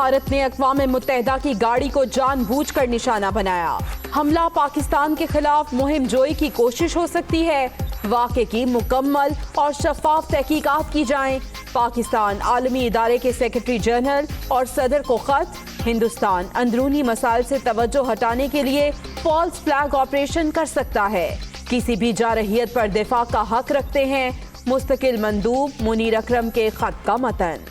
بھارت نے اقوام متحدہ کی گاڑی کو جان بوجھ کر نشانہ بنایا. حملہ پاکستان کے خلاف مہم جوئی کی کوشش ہو سکتی ہے. واقعے کی مکمل اور شفاف تحقیقات کی جائیں. پاکستان عالمی ادارے کے سیکرٹری جنرل اور صدر کو خط. ہندوستان اندرونی مسائل سے توجہ ہٹانے کے لیے فالس فلیگ آپریشن کر سکتا ہے. کسی بھی جارحیت پر دفاع کا حق رکھتے ہیں. مستقل مندوب منیر اکرم کے خط کا متن.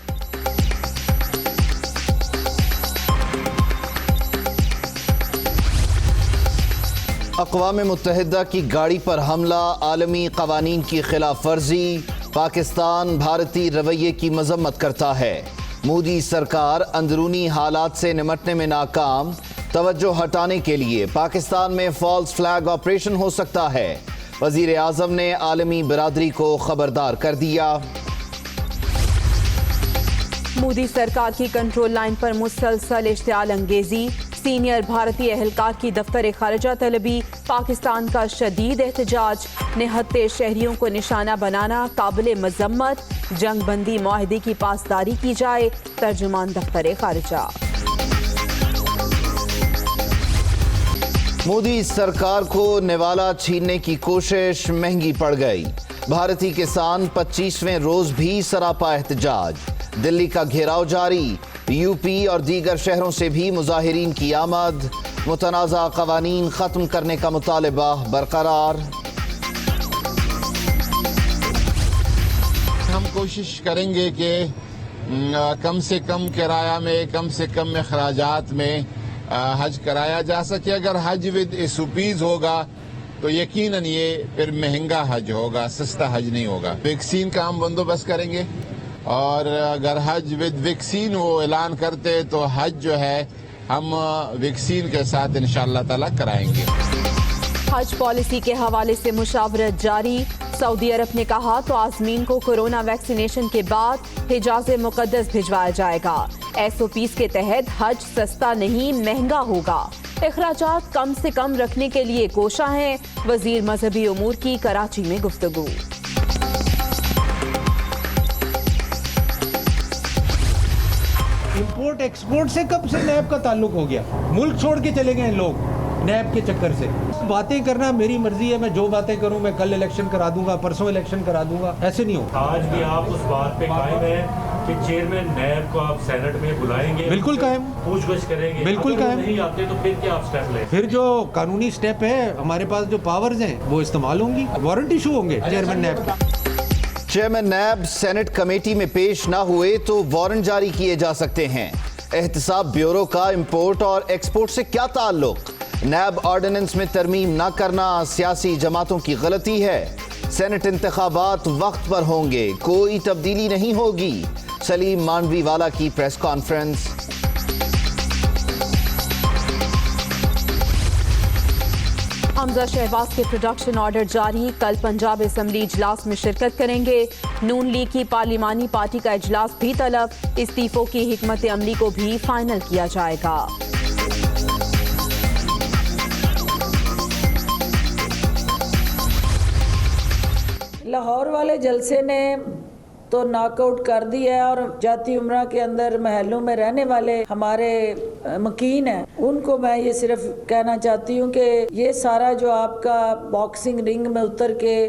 اقوام متحدہ کی گاڑی پر حملہ عالمی قوانین کی خلاف ورزی. پاکستان بھارتی رویے کی مذمت کرتا ہے. مودی سرکار اندرونی حالات سے نمٹنے میں ناکام. توجہ ہٹانے کے لیے پاکستان میں فالس فلیگ آپریشن ہو سکتا ہے. وزیر اعظم نے عالمی برادری کو خبردار کر دیا. مودی سرکار کی کنٹرول لائن پر مسلسل اشتعال انگیزی. سینئر بھارتی اہلکار کی دفتر خارجہ طلبی. پاکستان کا شدید احتجاج. نہتے شہریوں کو نشانہ بنانا قابل مذمت. جنگ بندی معاہدے کی پاسداری کی جائے. ترجمان دفتر خارجہ. مودی سرکار کو نوالا چھیننے کی کوشش مہنگی پڑ گئی. بھارتی کسان 25ویں روز بھی سراپا احتجاج. دلی کا گھیراؤ جاری. یو پی اور دیگر شہروں سے بھی مظاہرین کی آمد. متنازع قوانین ختم کرنے کا مطالبہ برقرار. ہم کوشش کریں گے کہ کم سے کم کرایہ میں کم سے کم اخراجات میں حج کرایا جا سکے. اگر حج ود SOPs ہوگا تو یقیناً یہ پھر مہنگا حج ہوگا, سستا حج نہیں ہوگا. ویکسین کا ہم بندوبست کریں گے اور اگر حج ود ویکسین وہ اعلان کرتے تو حج جو ہے ہم ویکسین کے ساتھ انشاءاللہ تعالی کرائیں گے. حج پالیسی کے حوالے سے مشاورت جاری. سعودی عرب نے کہا تو عازمین کو کورونا ویکسینیشن کے بعد حجاز مقدس بھجوایا جائے گا. SOPs کے تحت حج سستا نہیں مہنگا ہوگا. اخراجات کم سے کم رکھنے کے لیے کوشاں ہیں. وزیر مذہبی امور کی کراچی میں گفتگو. امپورٹ ایکسپورٹ سے کب سے نیب کا تعلق ہو گیا؟ ملک چھوڑ کے چلے گئے لوگ نیب کے چکر سے. باتیں کرنا میری مرضی ہے, میں جو باتیں کروں میں کل الیکشن کرا دوں گا, پرسوں الیکشن کرا دوں گا, ایسے نہیں ہوگا. آج بھی آپ اس بات پہ قائم ہیں کہ چیئرمین نیب کو آپ سینٹ میں بلائیں گے؟ بالکل قائم, پوچھ گچھ کریں گے. بالکل قائم. نہیں آتے تو پھر کیا آپ سٹیپ لیں؟ پھر جو قانونی سٹیپ ہے ہمارے پاس جو پاورز ہیں وہ استعمال ہوں گی. وارنٹ ایشو ہوں گے چیئرمین نیب کا. چیئرمین نیب سینٹ کمیٹی میں پیش نہ ہوئے تو وارنٹ جاری کیے جا سکتے ہیں. احتساب بیورو کا امپورٹ اور ایکسپورٹ سے کیا تعلق؟ نیب آرڈیننس میں ترمیم نہ کرنا سیاسی جماعتوں کی غلطی ہے. سینٹ انتخابات وقت پر ہوں گے, کوئی تبدیلی نہیں ہوگی. سلیم مانوی والا کی پریس کانفرنس. حمزہ شہباز کے پروڈکشن آرڈر جاری. کل پنجاب اسمبلی اجلاس میں شرکت کریں گے. نون لیگ کی پارلیمانی پارٹی کا اجلاس بھی طلب. استعفوں کی حکمت عملی کو بھی فائنل کیا جائے گا. لاہور والے جلسے نے تو ناک آؤٹ کر دیا ہے اور جاتی عمرہ کے اندر محلوں میں رہنے والے ہمارے مکین ہیں ان کو میں یہ صرف کہنا چاہتی ہوں کہ یہ سارا جو آپ کا باکسنگ رنگ میں اتر کے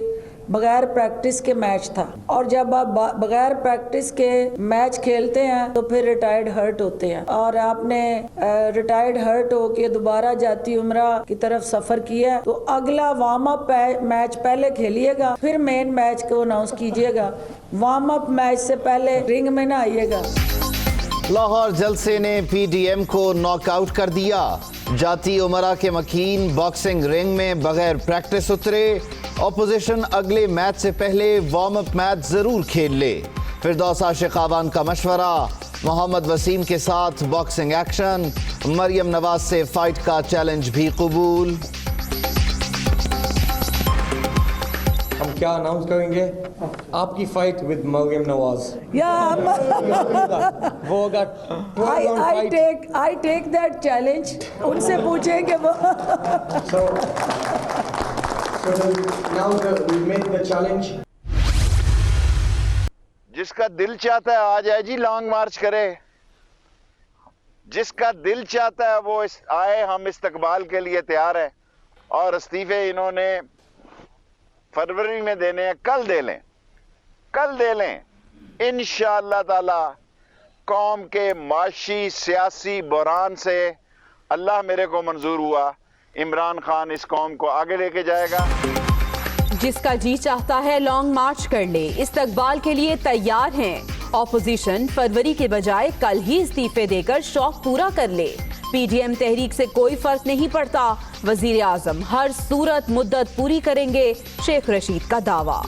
بغیر پریکٹس کے میچ تھا, اور جب آپ بغیر پریکٹس کے میچ کھیلتے ہیں تو پھر ریٹائرڈ ہرٹ ہوتے ہیں, اور آپ نے ریٹائرڈ ہرٹ ہو کے دوبارہ جاتی عمرہ کی طرف سفر کیا تو اگلا وارم اپ میچ پہلے کھیلیے گا, پھر مین میچ کو اناؤنس کیجیے گا. وارم اپ میچ سے پہلے رنگ میں نہ آئیے گا. لاہور جلسے نے PDM کو ناک آؤٹ کر دیا. جاتی عمرہ کے مکین باکسنگ رنگ میں بغیر پریکٹس اترے. اپوزیشن اگلے میچ سے پہلے وارم اپ میچ ضرور کھیل لے. فردوس عاشق آوان کا مشورہ. محمد وسیم کے ساتھ باکسنگ ایکشن. مریم نواز سے فائٹ کا چیلنج بھی قبول. ہم کیا اناؤنس کریں گے؟ آپ کی فائٹ ود مریم نواز. وہ I take that challenge. ان سے پوچھیں کہ وہ now we made the challenge. جس کا دل چاہتا ہے آ جائے جی, لانگ مارچ کرے. جس کا دل چاہتا ہے وہ آئے، ہم استقبال کے لیے تیار ہیں، اور استعفے انہوں نے فروری میں دینے ہیں، کل دے لیں انشاءاللہ تعالی۔ قوم کے معاشی سیاسی بحران سے اللہ میرے کو منظور ہوا، عمران خان اس قوم کو آگے لے کے جائے گا۔ جس کا جی چاہتا ہے لانگ مارچ کر لے، استقبال کے لیے تیار ہیں۔ اپوزیشن فروری کے بجائے کل ہی استعفے دے کر شوق پورا کر لے۔ پی ڈی ایم تحریک سے کوئی فرق نہیں پڑتا، وزیر اعظم ہر صورت مدت پوری کریں گے، شیخ رشید کا دعویٰ۔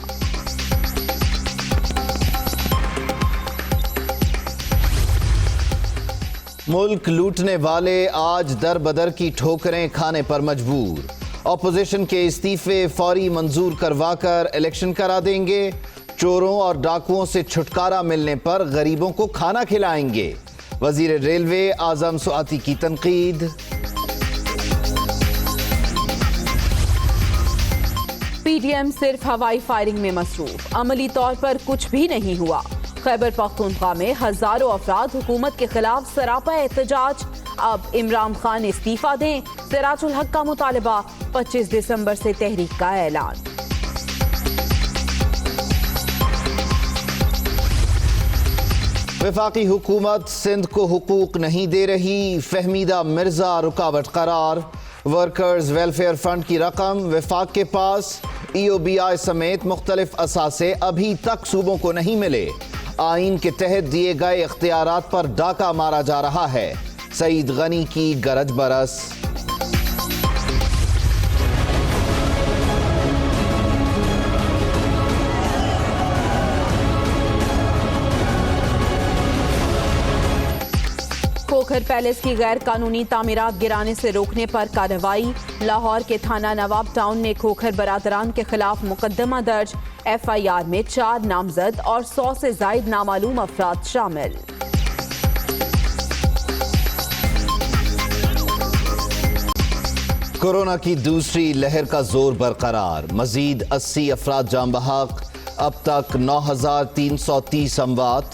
ملک لوٹنے والے آج در بدر کی ٹھوکریں کھانے پر مجبور۔ اپوزیشن کے استعفے فوری منظور کروا کر الیکشن کرا دیں گے، چوروں اور ڈاکوؤں سے چھٹکارا ملنے پر غریبوں کو کھانا کھلائیں گے۔ وزیر ریلوے اعظم سعاتی کی تنقید۔ پی ڈی ایم صرف ہوائی فائرنگ میں مصروف، عملی طور پر کچھ بھی نہیں ہوا۔ خیبر پختونخوا میں ہزاروں افراد حکومت کے خلاف سراپا احتجاج، اب عمران خان استعفیٰ دیں، سراج الحق کا مطالبہ، 25 دسمبر سے تحریک کا اعلان۔ وفاقی حکومت سندھ کو حقوق نہیں دے رہی، فہمیدہ مرزا رکاوٹ قرار۔ ورکرز ویلفیئر فنڈ کی رقم وفاق کے پاس، ای او بی آئی سمیت مختلف اثاثے ابھی تک صوبوں کو نہیں ملے۔ آئین کے تحت دیے گئے اختیارات پر ڈاکہ مارا جا رہا ہے، سعید غنی کی گرج برس۔ کھوکھر پیلس کی غیر قانونی تعمیرات گرانے سے روکنے پر کارروائی، لاہور کے تھانہ نواب ٹاؤن میں کھوکھر برادران کے خلاف مقدمہ درج، ایف آئی آر میں 4 نامزد اور 100 سے زائد نامعلوم افراد شامل۔ کورونا کی دوسری لہر کا زور برقرار، مزید 80 افراد جاں بحق، اب تک 9,330 اموات،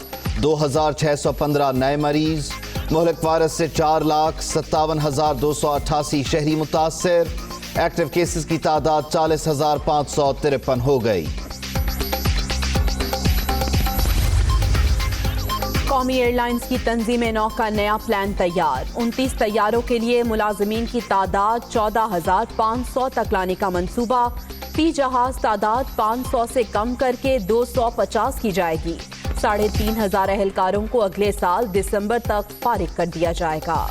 2,615 نئے مریض۔ مہلک وائرس سے 4,57,288 شہری متاثر، ایکٹیو کیسز کی تعداد 40,553 ہو گئی۔ قومی ایئر لائنز کی تنظیم نو کا نیا پلان تیار، 29 طیاروں کے لیے ملازمین کی تعداد 14,500 تک لانے کا منصوبہ، فی جہاز تعداد 500 سے کم کر کے 250 کی جائے گی۔ 3,500 اہلکاروں کو اگلے سال دسمبر تک فارغ کر دیا جائے گا۔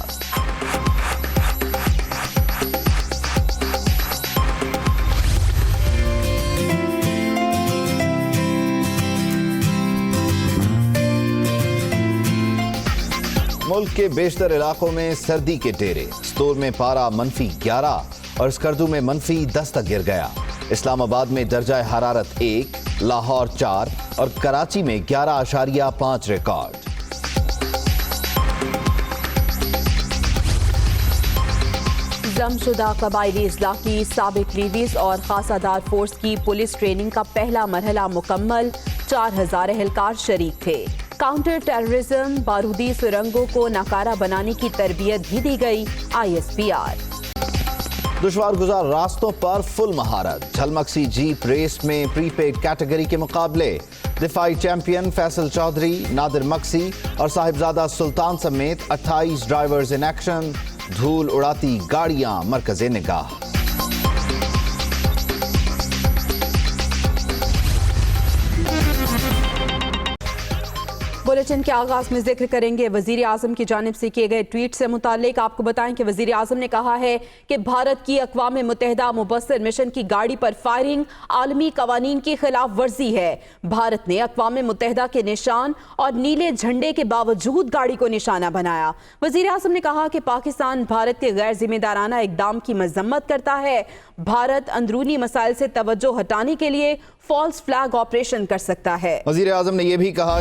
ملک کے بیشتر علاقوں میں سردی کے ڈیرے، ستور میں پارہ -11 اور اسکردو میں -10 تک گر گیا۔ اسلام آباد میں درجہ حرارت 1، لاہور 4 اور کراچی میں 11.5 ریکارڈ۔ ضم شدہ قبائلی اضلاع کی سابق لیویز اور خاصہ دار فورس کی پولیس ٹریننگ کا پہلا مرحلہ مکمل، 4,000 اہلکار شریک تھے۔ کاؤنٹر ٹیررزم، بارودی سرنگوں کو ناکارہ بنانے کی تربیت بھی دی گئی، ISPR۔ دشوار گزار راستوں پر فل مہارت، جھلمکسی جیپ ریس میں پری پیڈ کیٹیگری کے مقابلے، دفاعی چیمپئن فیصل چودھری، نادر مکسی اور صاحبزادہ سلطان سمیت 28 ڈرائیورز ان ایکشن، دھول اڑاتی گاڑیاں مرکز نگاہ۔ بلیٹن کے آغاز میں ذکر کریں گے وزیر اعظم کی جانب سے کیے گئے ٹویٹ سے متعلق۔ آپ کو بتائیں کہ وزیر اعظم نے کہا ہے کہ بھارت کی اقوام متحدہ مبصر مشن کی گاڑی پر فائرنگ عالمی قوانین کی خلاف ورزی ہے۔ بھارت نے اقوام متحدہ کے نشان اور نیلے جھنڈے کے باوجود گاڑی کو نشانہ بنایا۔ وزیر اعظم نے کہا کہ پاکستان بھارت کے غیر ذمہ دارانہ اقدام کی مذمت کرتا ہے۔ بھارت اندرونی مسائل سے توجہ ہٹانے کے لیے فالس فلیگ آپریشن کر سکتا ہے۔ وزیر اعظم نے یہ بھی کہا